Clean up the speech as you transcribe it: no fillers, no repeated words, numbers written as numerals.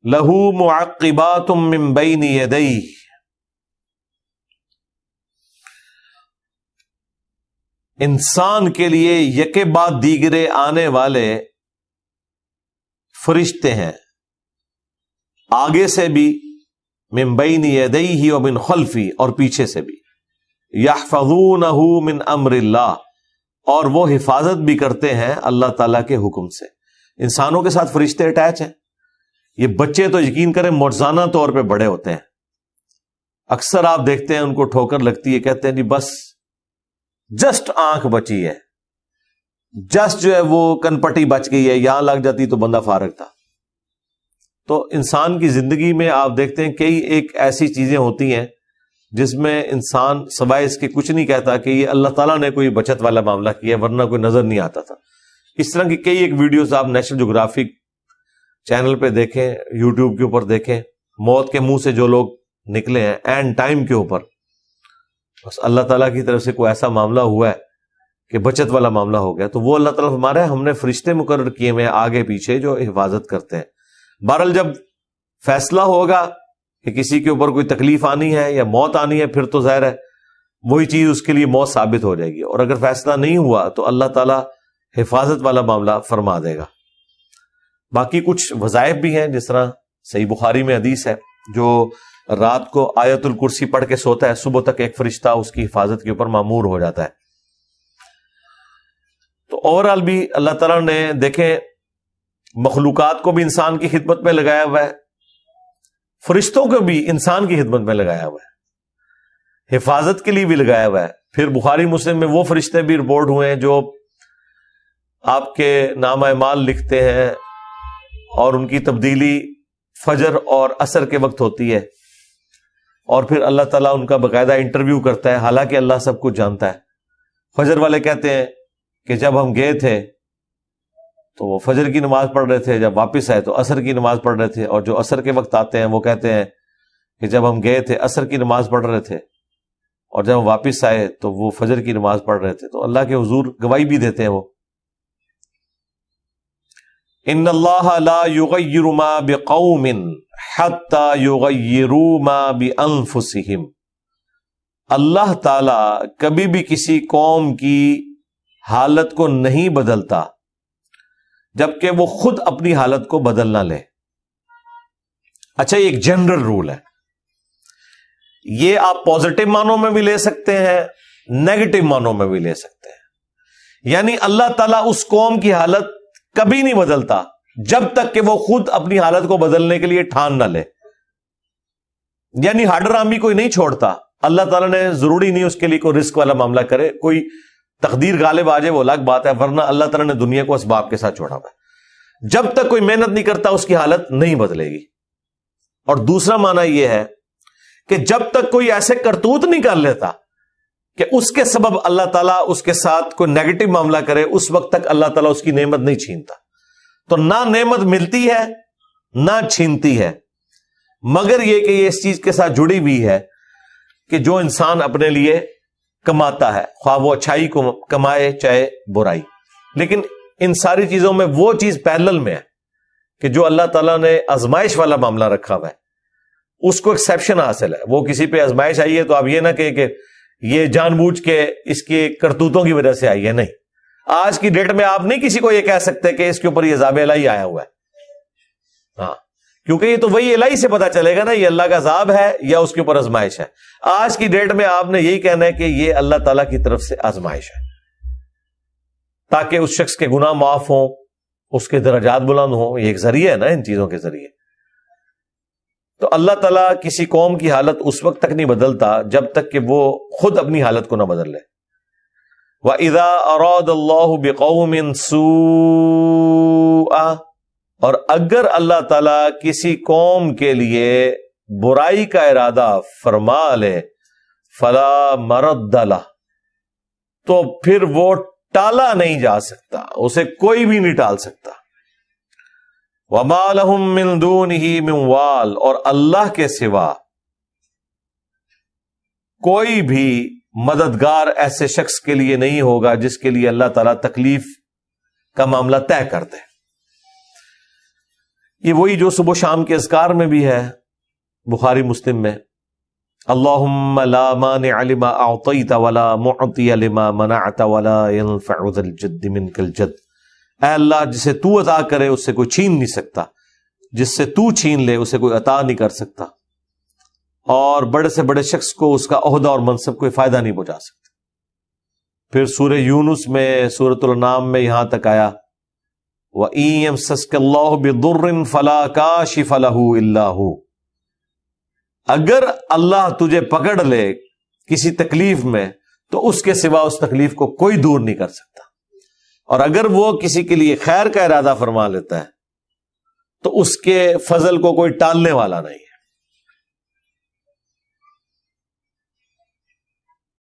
لہو معقبات من بین یدیہ، انسان کے لیے یکے بعد دیگرے آنے والے فرشتے ہیں، آگے سے بھی، من بین یدیہ ومن خلفہ، اور پیچھے سے بھی، یحفظونہ من امر اللہ، اور وہ حفاظت بھی کرتے ہیں اللہ تعالیٰ کے حکم سے۔ انسانوں کے ساتھ فرشتے اٹیچ ہیں۔ یہ بچے تو یقین کریں معجزانہ طور پہ بڑے ہوتے ہیں، اکثر آپ دیکھتے ہیں ان کو ٹھوکر لگتی ہے، کہتے ہیں جی بس جسٹ آنکھ بچی ہے، جسٹ جو ہے وہ کن پٹی بچ گئی ہے، یہاں لگ جاتی تو بندہ فارغ تھا۔ تو انسان کی زندگی میں آپ دیکھتے ہیں کئی ایک ایسی چیزیں ہوتی ہیں جس میں انسان سوائے اس کے کچھ نہیں کہتا کہ یہ اللہ تعالیٰ نے کوئی بچت والا معاملہ کیا، ورنہ کوئی نظر نہیں آتا تھا۔ اس طرح کی کئی ایک ویڈیوز آپ نیشنل جغرافک چینل پہ دیکھیں، یوٹیوب کے اوپر دیکھیں، موت کے منہ سے جو لوگ نکلے ہیں اینڈ ٹائم کے اوپر، بس اللہ تعالیٰ کی طرف سے کوئی ایسا معاملہ ہوا ہے کہ بچت والا معاملہ ہو گیا، تو وہ اللہ تعالیٰ فرما رہے ہیں ہم نے فرشتے مقرر کیے ہوئے آگے پیچھے جو حفاظت کرتے ہیں۔ بہرحال جب فیصلہ ہوگا کہ کسی کے اوپر کوئی تکلیف آنی ہے یا موت آنی ہے، پھر تو ظاہر ہے وہی چیز اس کے لیے موت ثابت ہو جائے گی، اور اگر فیصلہ نہیں ہوا تو اللہ تعالیٰ حفاظت والا معاملہ فرما دے گا۔ باقی کچھ وظائف بھی ہیں، جس طرح صحیح بخاری میں حدیث ہے، جو رات کو آیت الکرسی پڑھ کے سوتا ہے، صبح تک ایک فرشتہ اس کی حفاظت کے اوپر مامور ہو جاتا ہے۔ تو اوورآل بھی اللہ تعالیٰ نے دیکھیں مخلوقات کو بھی انسان کی خدمت میں لگایا ہوا ہے، فرشتوں کو بھی انسان کی خدمت میں لگایا ہوا ہے، حفاظت کے لیے بھی لگایا ہوا ہے۔ پھر بخاری مسلم میں وہ فرشتے بھی رپورٹ ہوئے ہیں جو آپ کے نام اعمال لکھتے ہیں، اور ان کی تبدیلی فجر اور عصر کے وقت ہوتی ہے، اور پھر اللہ تعالیٰ ان کا باقاعدہ انٹرویو کرتا ہے، حالانکہ اللہ سب کچھ جانتا ہے۔ فجر والے کہتے ہیں کہ جب ہم گئے تھے تو وہ فجر کی نماز پڑھ رہے تھے، جب واپس آئے تو عصر کی نماز پڑھ رہے تھے، اور جو عصر کے وقت آتے ہیں وہ کہتے ہیں کہ جب ہم گئے تھے عصر کی نماز پڑھ رہے تھے، اور جب ہم واپس آئے تو وہ فجر کی نماز پڑھ رہے تھے۔ تو اللہ کے حضور گواہی بھی دیتے ہیں وہ، ان اللہ لا یغیر ما بقوم حتی یغیروا ما بانفسہم، اللہ تعالی کبھی بھی کسی قوم کی حالت کو نہیں بدلتا جبکہ وہ خود اپنی حالت کو بدل نہ لے۔ اچھا، یہ ایک جنرل رول ہے، یہ آپ پازیٹو معنوں میں بھی لے سکتے ہیں، نیگیٹو معنوں میں بھی لے سکتے ہیں۔ یعنی اللہ تعالیٰ اس قوم کی حالت کبھی نہیں بدلتا جب تک کہ وہ خود اپنی حالت کو بدلنے کے لیے ٹھان نہ لے۔ یعنی ہارڈر آرمی کوئی نہیں چھوڑتا، اللہ تعالیٰ نے ضروری نہیں اس کے لیے کوئی رزق والا معاملہ کرے، کوئی تقدیر غالب آ جائے وہ الگ بات ہے، ورنہ اللہ تعالیٰ نے دنیا کو اسباب کے ساتھ چھوڑا ہوا ہے۔ جب تک کوئی محنت نہیں کرتا اس کی حالت نہیں بدلے گی۔ اور دوسرا معنی یہ ہے کہ جب تک کوئی ایسے کرتوت نہیں کر لیتا کہ اس کے سبب اللہ تعالیٰ اس کے ساتھ کوئی نیگیٹو معاملہ کرے، اس وقت تک اللہ تعالیٰ اس کی نعمت نہیں چھینتا۔ تو نہ نعمت ملتی ہے نہ چھینتی ہے، مگر یہ کہ یہ اس چیز کے ساتھ جڑی ہوئی ہے کہ جو انسان اپنے لیے کماتا ہے، خواہ وہ اچھائی کو کمائے چاہے برائی، لیکن ان ساری چیزوں میں وہ چیز پیرلل میں ہے کہ جو اللہ تعالیٰ نے آزمائش والا معاملہ رکھا ہوا ہے، اس کو ایکسیپشن حاصل ہے۔ وہ کسی پہ آزمائش آئی ہے تو آپ یہ نہ کہیں کہ یہ جان بوجھ کے اس کے کرتوتوں کی وجہ سے آئی ہے، نہیں۔ آج کی ڈیٹ میں آپ نہیں کسی کو یہ کہہ سکتے کہ اس کے اوپر یہ عذاب الہی آیا ہوا ہے، ہاں، کیونکہ یہ تو وہی الہی سے پتا چلے گا نا یہ اللہ کا عذاب ہے یا اس کے اوپر آزمائش ہے۔ آج کی ڈیٹ میں آپ نے یہی کہنا ہے کہ یہ اللہ تعالیٰ کی طرف سے آزمائش ہے، تاکہ اس شخص کے گناہ معاف ہوں، اس کے درجات بلند ہوں۔ یہ ایک ذریعہ ہے نا ان چیزوں کے ذریعے۔ تو اللہ تعالیٰ کسی قوم کی حالت اس وقت تک نہیں بدلتا جب تک کہ وہ خود اپنی حالت کو نہ بدل لے۔ وَإِذَا أَرَادَ اللَّهُ بِقَوْمٍ سُوءًا، اور اگر اللہ تعالیٰ کسی قوم کے لیے برائی کا ارادہ فرما لے، فَلَا مَرَدَّ لَهُ، تو پھر وہ ٹالا نہیں جا سکتا، اسے کوئی بھی نہیں ٹال سکتا۔ وَمَا لَهُم مِّن دُونِهِ مِن وَالٍ، اور اللہ کے سوا کوئی بھی مددگار ایسے شخص کے لیے نہیں ہوگا جس کے لیے اللہ تعالیٰ تکلیف کا معاملہ طے کر دے۔ یہ وہی جو صبح شام کے اذکار میں بھی ہے، بخاری مسلم میں، اللہم لا مانع لما اعطیت ولا معطی لما منعت ولا ينفع ذا الجد منک الجد۔ اے اللہ، جسے تو عطا کرے اس سے کوئی چھین نہیں سکتا، جس سے تو چھین لے اسے کوئی عطا نہیں کر سکتا، اور بڑے سے بڑے شخص کو اس کا عہدہ اور منصب کوئی فائدہ نہیں پہنچا سکتا۔ پھر سورہ یونس میں، سورۃ الانعام میں یہاں تک آیا وَإِن يَمْسَسْكَ اللَّهُ بِضُرٍّ فَلَا كَاشِفَ لَهُ إِلَّا هُوَ۔ اگر اللہ تجھے پکڑ لے کسی تکلیف میں تو اس کے سوا اس تکلیف کو کوئی دور نہیں کر سکتا، اور اگر وہ کسی کے لیے خیر کا ارادہ فرما لیتا ہے تو اس کے فضل کو کوئی ٹالنے والا نہیں۔